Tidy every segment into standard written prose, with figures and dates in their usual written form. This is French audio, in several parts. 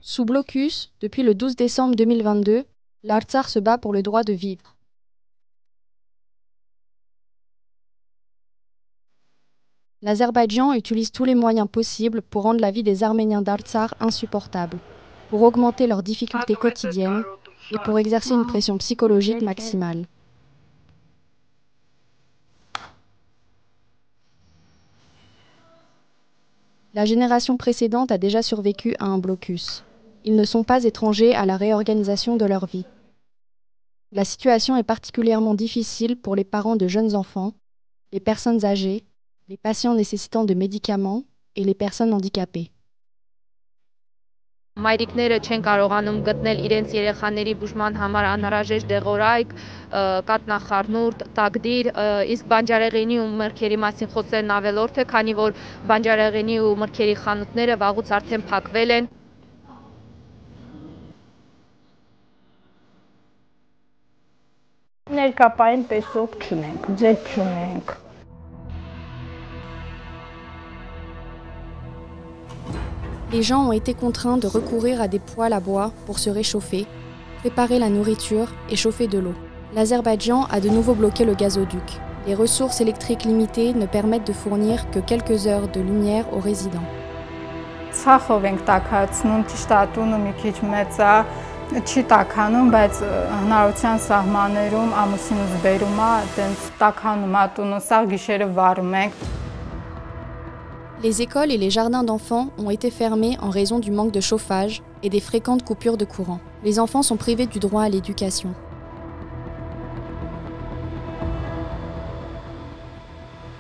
Sous blocus, depuis le 12 décembre 2022, l'Artsakh se bat pour le droit de vivre. L'Azerbaïdjan utilise tous les moyens possibles pour rendre la vie des Arméniens d'Artsakh insupportable, pour augmenter leurs difficultés quotidiennes et pour exercer une pression psychologique maximale. La génération précédente a déjà survécu à un blocus. Ils ne sont pas étrangers à la réorganisation de leur vie. La situation est particulièrement difficile pour les parents de jeunes enfants, les personnes âgées, les patients nécessitant de médicaments et les personnes handicapées. Մայրիկները չեն կարողանում գտնել իրենց երեխաների բուժման համար անհրաժեշտ դեղորայք, կաթնախառնուրդ, տակդիր, իսկ բանջարեղենի ու մրգերի մասին խոսելն ավելորդ է, քանի որ բանջարեղենի ու մրգերի խանութները վաղուց արդեն փակվել են։ Ներկապային տեսող չունենք, ձետ չունենք։ Les gens ont été contraints de recourir à des poêles à bois pour se réchauffer, préparer la nourriture et chauffer de l'eau. L'Azerbaïdjan a de nouveau bloqué le gazoduc. Les ressources électriques limitées ne permettent de fournir que quelques heures de lumière aux résidents. Ցախով ենք տաքացնում, ճիշտ է տունը մի քիչ մեծ է, չի տաքանում, բայց հնարավորության սահմաններում ամուսինուս բերում է, այտենց տաքանում է տունը, սաղ գիշերը վարում ենք։ Les écoles et les jardins d'enfants ont été fermés en raison du manque de chauffage et des fréquentes coupures de courant. Les enfants sont privés du droit à l'éducation.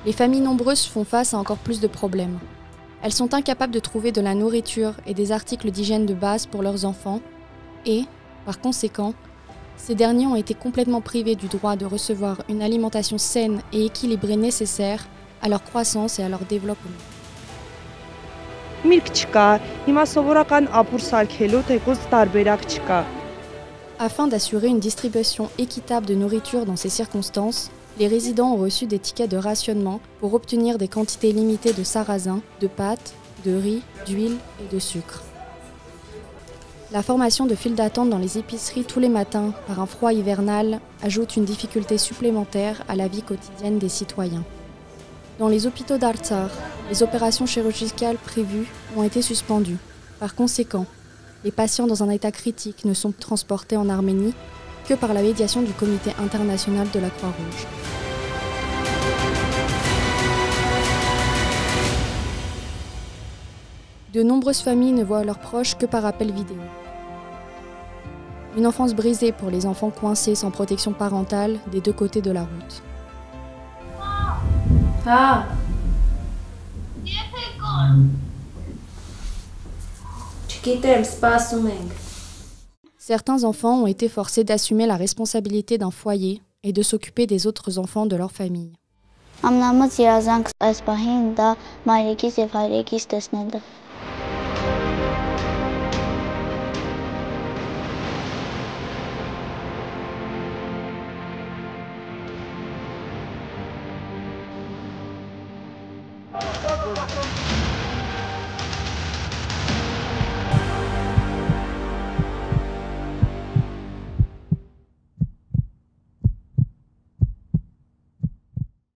Les familles nombreuses font face à encore plus de problèmes. Elles sont incapables de trouver de la nourriture et des articles d'hygiène de base pour leurs enfants et, par conséquent, ces derniers ont été complètement privés du droit de recevoir une alimentation saine et équilibrée nécessaire à leur croissance et à leur développement. Միրգ չկա, հիմա սովորական ապուր սարքելու թեկուզ տարբերակ չկա։ Afin d'assurer une distribution équitable de nourriture dans ces circonstances, les résidents ont reçu des tickets de rationnement pour obtenir des quantités limitées de sarrasin, de pâtes, de riz, d'huile et de sucre. La formation de files d'attente dans les épiceries tous les matins par un froid hivernal ajoute une difficulté supplémentaire à la vie quotidienne des citoyens. Dans les hôpitaux d'Artsakh, les opérations chirurgicales prévues ont été suspendues. Par conséquent, les patients dans un état critique ne sont transportés en Arménie que par la médiation du Comité international de la Croix-Rouge. De nombreuses familles ne voient leurs proches que par appel vidéo. Une enfance brisée pour les enfants coincés sans protection parentale des deux côtés de la route. Ah. Certains enfants ont été forcés d'assumer la responsabilité d'un foyer et de s'occuper des autres enfants de leur famille. Ամենամեծ երազանք այս պահին դա մայրիկից եւ հայրիկից տեսնելը։